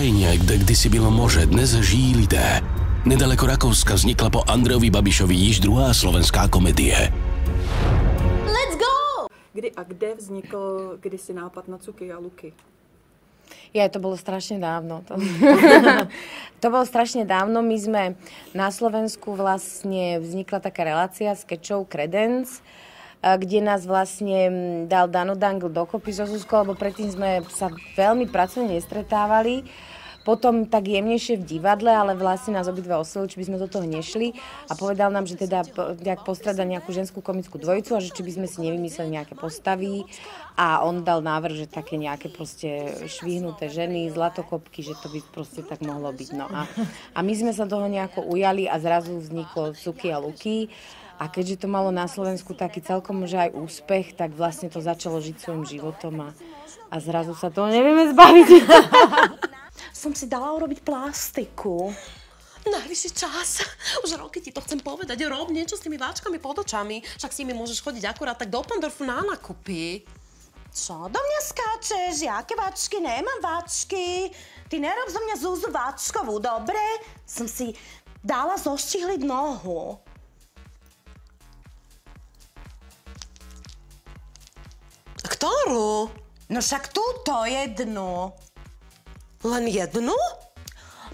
krajine, kde kdysi bylo moře, dnes žijí lidé. Nedaleko Rakouska vznikla po Andrejovi Babišovi již druhá slovenská komedie. Let's go! Kdy a kde vznikl kdysi nápad na Cuky a Luky? To bolo strašne dávno. To bolo strašne dávno. My sme na Slovensku vlastne vznikla taká relácia s skečou Credence, kde nás vlastne dal Dano Dangl dokopy so Zuzkou, lebo predtým sme sa veľmi pracovne nestretávali. Potom tak jemnejšie v divadle, ale vlastne nás obidva oslovili, či by sme do toho nešli a povedal nám, že teda nejak postrada nejakú ženskú komickú dvojicu a že či by sme si nevymysleli nejaké postavy a on dal návrh, že také nejaké proste švihnuté ženy, zlatokopky, že to by proste tak mohlo byť. No a my sme sa toho nejako ujali a zrazu vzniklo Cuky a Luky. A keďže to malo na Slovensku taký celkom že aj úspech, tak vlastne to začalo žiť svojím životom a zrazu sa toho nevieme zbaviť. Som si dala urobiť plastiku. Najvyšší čas. Už roky ti to chcem povedať. Rob niečo s tými váčkami pod očami. Však si mi môžeš chodiť akurát tak do Pandorfu na nákupy. Čo do mňa skáčeš? Jaké váčky? Nemám váčky. Ty nerob zo mňa Zúzu váčkovú, dobre? Som si dala zoštihliť nohu. Ktorú? No však túto jednu. Len jednu?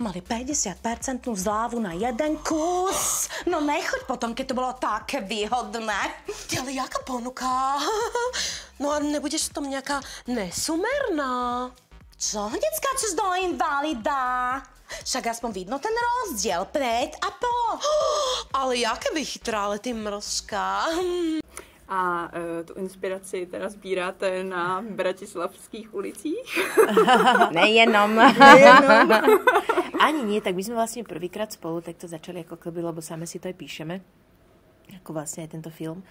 Mali 50% zľavu na jeden kus. No nechoď potom, keď to bolo také výhodné. Ale jaká ponuka? No a nebudeš v tom nejaká nesumerná? Čo? Hneď skáčeš do invalida. Však aspoň vidno ten rozdiel pred a po. Ale jaké vychytrále, ty mrzka. A tu inspiraci teda sbíráte na bratislavských ulicích? Nejenom. Ani nie, tak my sme vlastne prvýkrát spolu takto začali ako keby, lebo same si to aj píšeme, ako vlastne aj tento film.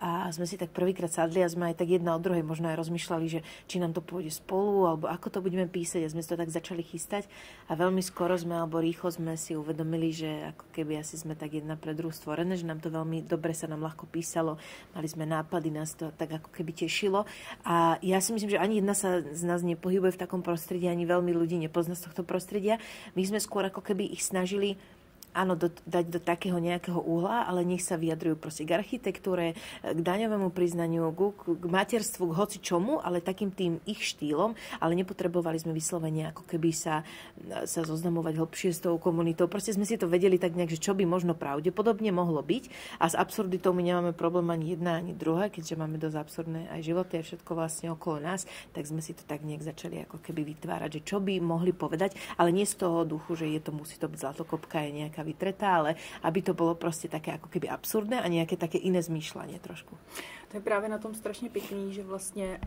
A sme si tak prvýkrát sadli a sme aj tak jedna od druhej možno aj rozmýšľali, že či nám to pôjde spolu, alebo ako to budeme písať. A sme si to tak začali chystať a veľmi skoro sme, alebo rýchlo sme si uvedomili, že ako keby asi sme tak jedna pre druhú stvorené, že nám to veľmi dobre sa nám ľahko písalo. Mali sme nápady, nás to tak ako keby tešilo. A ja si myslím, že ani jedna sa z nás nepohybuje v takom prostredí, ani veľmi ľudí nepozná z tohto prostredia. My sme skôr ako keby ich snažili dať do takého nejakého uhla, ale nech sa vyjadrujú proste k architektúre, k daňovému priznaniu, k materstvu, k hoci čomu, ale takým tým ich štýlom, ale nepotrebovali sme vyslovene ako keby sa zoznamovať hlbšie s tou komunitou. Proste sme si to vedeli tak nejak, že čo by možno pravdepodobne mohlo byť a s absurditou my nemáme problém ani jedna, ani druhá, keďže máme dosť absurdné aj životy a všetko vlastne okolo nás, tak sme si to tak nejak začali ako keby vytvárať, že čo by mohli povedať, ale nie z toho duchu, že musí to byť zlatokopka, je nejaká vytretá, ale aby to bolo proste také ako keby absurdné a nejaké také iné zmýšľanie trošku. To je právě na tom strašně pěkný, že vlastně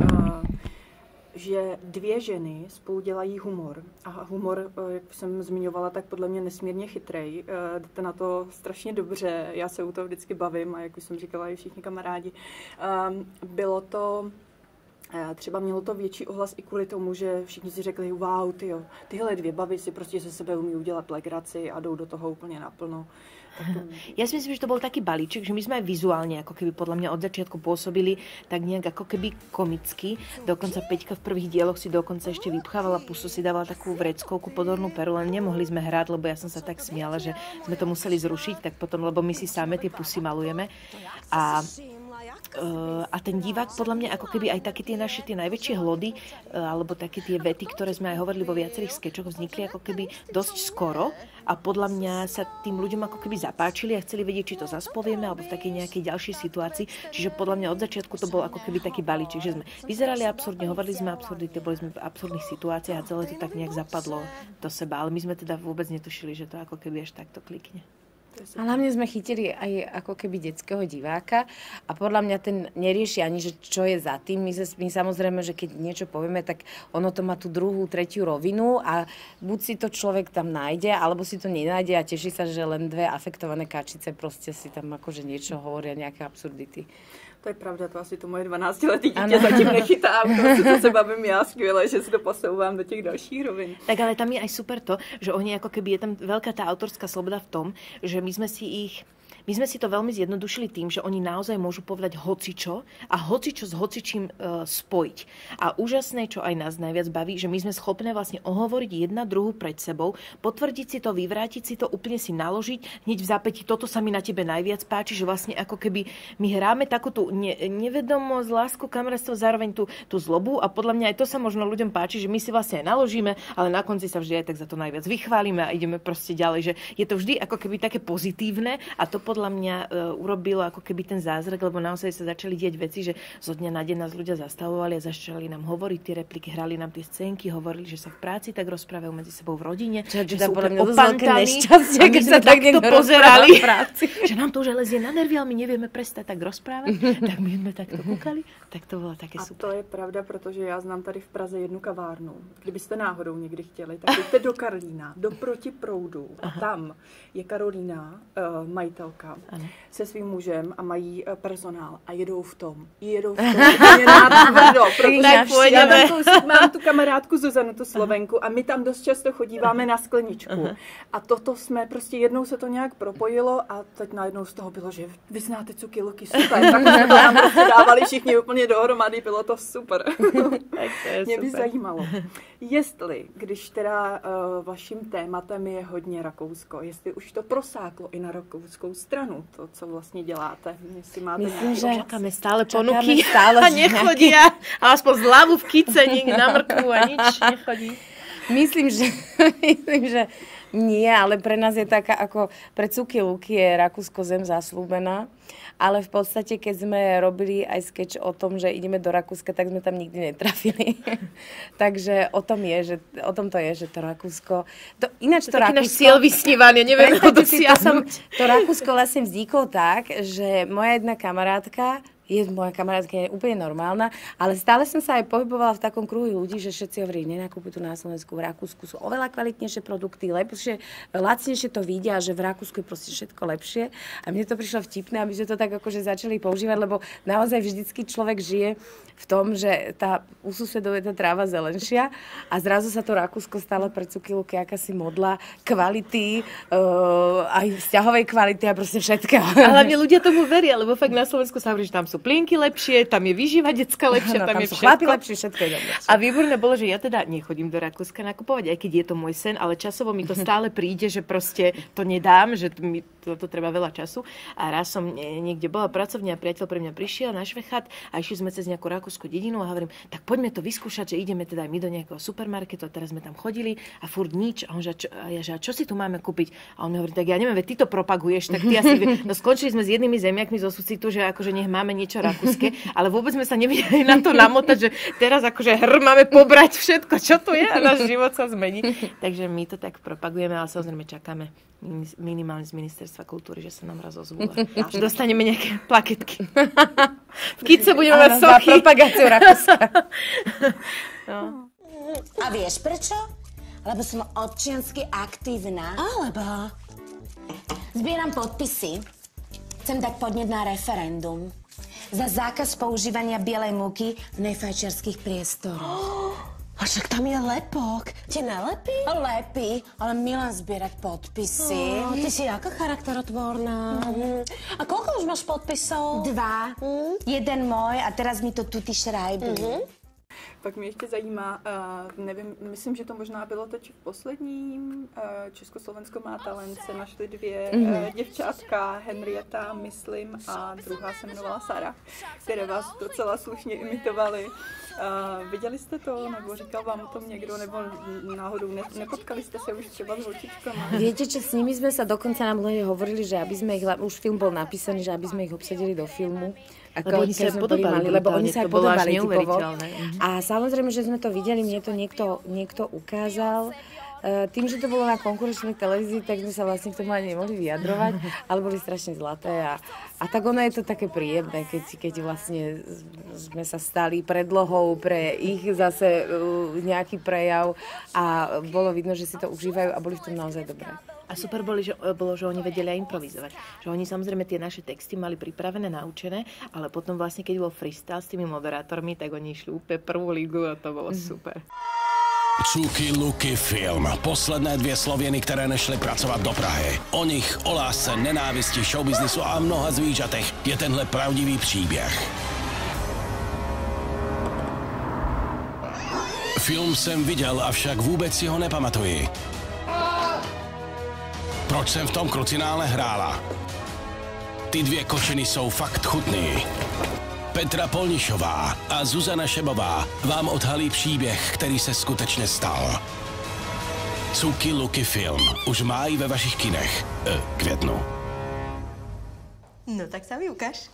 že dvě ženy spolu dělají humor. A humor, jak jsem zmiňovala, tak podle mě nesmírně chytrej. Jdete na to strašně dobře, já se u toho vždycky bavím a jak už jsem říkala i všichni kamarádi. Bylo to třeba mělo to větší ohlas i kvůli tomu, že všichni si řekli, wow, tyhle dvě baby si prostě ze sebe umí udělat legraci a jdou do toho úplně naplno. Ja si myslím, že to bol taký balíček, že my sme aj vizuálne ako keby podľa mňa od začiatku pôsobili tak nejak ako keby komicky. Dokonca Peťka v prvých dieloch si dokonca ešte vypchávala pusu, si dávala takú vreckovku, podornú peru, len nemohli sme hrať, lebo ja som sa tak smiala, že sme to museli zrušiť, tak potom, lebo my si same tie pusy malujeme. A ten divák podľa mňa ako keby aj také tie naše tie najväčšie hlody alebo také tie vety, ktoré sme aj hovorili vo viacerých skečoch, vznikli ako keby dosť skoro a podľa mňa sa tým ľuďom ako keby zapáčili a chceli vedieť, či to zaspovieme alebo v takej nejakej ďalšej situácii. Čiže podľa mňa od začiatku to bol ako keby taký balíček, že sme vyzerali absurdne, hovorili sme absurdite, boli sme v absurdných situáciách a celé to tak nejak zapadlo do seba, ale my sme teda vôbec netušili, že to ako keby až takto klikne. A hlavne sme chytili aj ako keby detského diváka a podľa mňa ten nerieši ani, že čo je za tým. My samozrejme, že keď niečo povieme, tak ono to má tú druhú, tretiu rovinu a buď si to človek tam nájde, alebo si to nenájde a teší sa, že len dve afektované kačice proste si tam akože niečo hovoria, nejaké absurdity. To je pravda, to asi to moje 12-letý dítě zatím nechytá, to se bavím já skvěle, že si to posouvám do těch dalších rovin. Tak ale tam je aj super to, že oni ako keby je tam veľká tá autorská sloboda v tom, že my sme si ich My sme si to veľmi zjednodušili tým, že oni naozaj môžu povedať hocičo a hocičo s hocičím spojiť. A úžasné, čo aj nás najviac baví, že my sme schopné vlastne ohovoriť jedna druhú pred sebou, potvrdiť si to, vyvrátiť si to, úplne si naložiť, hneď v zápäti, toto sa mi na tebe najviac páči, že vlastne ako keby my hráme takú tú nevedomosť, lásku, kamarátstvo, zároveň tú zlobu a podľa mňa aj to sa možno ľuďom páči, že my si vlastne aj naložíme, ale na konci sa vždy aj tak za to najviac vychválime a ideme proste ďalej, že je to vždy ako keby také pozitívne a to podľa mňa urobilo ako keby ten zázrak, lebo naozaj sa začali diať veci, že zo dňa na deň nás ľudia zastavovali a začali nám hovoriť tie repliky, hrali nám tie scénky, hovorili, že sa v práci tak rozprávajú medzi sebou v rodine, že to sú podľa mňa opantali nešťastie, a my keď sme sa tak takto niekto pozerali, rozpráva v práci. že nám to už lezie na nervy, ale my nevieme prestať tak rozprávať, tak my sme takto kúkali, tak to bolo také super. A to je pravda, protože já znám tady v Praze jednu kavárnu. Kdybyste náhodou někdy chtěli, tak jděte do Karlína, do Protiproudu a tam je Karolína, majitelka, se svým mužem a mají personál a jedou v tom. Úplně natvrdo, protože já mám tu kamarádku Zuzanu, tu Slovenku a my tam dost často chodíváme na skleničku. A toto jsme prostě jednou se to nějak propojilo a teď najednou z toho bylo, že vy znáte Cuky Luky, super. Tak jsme to tam prostě dávali všichni úplně dohromady, bylo to super. Mě by zajímalo, jestli, když teda vaším tématem je hodně Rakousko, jestli už to prosáklo i na rakouskou stranu, to, co vlastně děláte. Jestli máte myslím, že čakáme stále ponuky stále a nechodia. A aspoň zľavu v kice, na mrkvu a nič nechodí. Myslím, že nie, ale pre nás je taká, ako pre Cuky Luky je Rakúsko zem zaslúbená, ale v podstate, keď sme robili aj sketch o tom, že ideme do Rakúska, tak sme tam nikdy netrafili. Takže o tom to je, že to Rakúsko... Ináč to taký Rakúsko... náš cieľ vysnívaný, neviem ho dosiahnuť. To Rakúsko vlastne vzniklo tak, že moja jedna kamarátka moja kamarátka je úplne normálna, ale stále som sa aj pohybovala v takom kruhu ľudí, že všetci hovorili, nenakúpuj tu na Slovensku, v Rakúsku sú oveľa kvalitnejšie produkty, lepšie, lacnejšie to vidia, že v Rakúsku je proste všetko lepšie. A mne to prišlo vtipné, aby sme to tak akože začali používať, lebo naozaj vždycky človek žije v tom, že u susedov je tá tráva zelenšia a zrazu sa to Rakúsko stalo pre Cuky Luky akási modla kvality, aj vzťahovej kvality a proste všetkého. A hlavne ľudia tomu veria, lebo fakt na Slovensku sa hovorí, že tam sú plienky lepšie, tam je výživa detská lepšia, tam je sú všetko. Chlapi lepšie, všetko je dobré. A výborné bolo, že ja teda nechodím do Rakúska nakupovať, aj keď je to môj sen, ale časovo mi to stále príde, že proste to nedám, že mi to trvá veľa času. A raz som niekde bola pracovne a priateľ pre mňa prišiel na Švechat a išli sme cez nejakú rakúsku dedinu a hovorím, tak poďme to vyskúšať, že ideme teda aj my do nejakého supermarketu a teraz sme tam chodili a furt nič. A on čo si tu máme kúpiť? A on mi hovorí, tak ja neviem, ty to propaguješ, tak ty asi no skončili sme s jednými zemiakmi zo Sucitu, že akože nech máme niečo rakúske, ale vôbec sme sa nevedeli na to namotať, že teraz akože máme pobrať všetko, čo tu je a náš život sa zmení. Takže my to tak propagujeme, ale samozrejme čakáme minimálne z Ministerstva kultúry, že sa nám raz ozvú. Že dostaneme nejaké plaketky. V Kice budeme mať sochy. Za propagáciu Rakúska. No. A vieš prečo? Lebo som občiansky aktívna. Alebo zbieram podpisy. Chcem dať podnet na referendum za zákaz používania bielej múky v nefajčiarských priestoroch. A však tam je lepok. Tie nelepí? Lepí, ale milujem zbierať podpisy. Ty si jaká charakterotvorná. A koľko už máš podpisov? 2. Jeden môj a teraz mi to tuty šrajbí. Pak mě ještě zajímá, nevím, myslím, že to možná bylo teď v posledním Československo má talent, se našly 2 děvčátka, Henrieta, myslím, a druhá se jmenovala Sara, které vás docela slušně imitovaly. Viděli jste to, nebo říkal vám o tom někdo, nebo náhodou nepotkali jste se už třeba s holčičkama? Viete čo, s nimi sme sa dokonca nám hovorili, že aby sme ich, už film bol napísaný, že aby sme ich obsadili do filmu. Lebo oni sa aj podobali. Lebo oni sa aj podobali typovo. Mhm. A samozrejme, že sme to videli, mne to niekto ukázal. Tým, že to bolo na konkurenčnej televízii, tak sme sa vlastne k tomu ani nemohli vyjadrovať, ale boli strašne zlaté a tak ono je to také príjemné, keď vlastne sme sa stali predlohou pre ich zase nejaký prejav a bolo vidno, že si to užívajú a boli v tom naozaj dobré. A super bolo, že oni vedeli aj improvizovať. Že oni samozrejme tie naše texty mali pripravené, naučené, ale potom vlastne, keď bol freestyle s tými moderátormi, tak oni išli úplne prvú ligu a to bolo super. Cuky Luky film. Posledné 2 Slověny, které nešly pracovat do Prahy. O nich, o lásce, nenávisti, showbiznisu a mnoha zvířatech je tenhle pravdivý příběh. Film jsem viděl, avšak vůbec si ho nepamatuji. Proč jsem v tom krucinále hrála? Ty 2 kočiny jsou fakt chutný. Petra Polnišová a Zuzana Šebová vám odhalí příběh, který se skutečně stal. Cuky Luky film už májí ve vašich kinech květnu. No tak sa mi ukáž.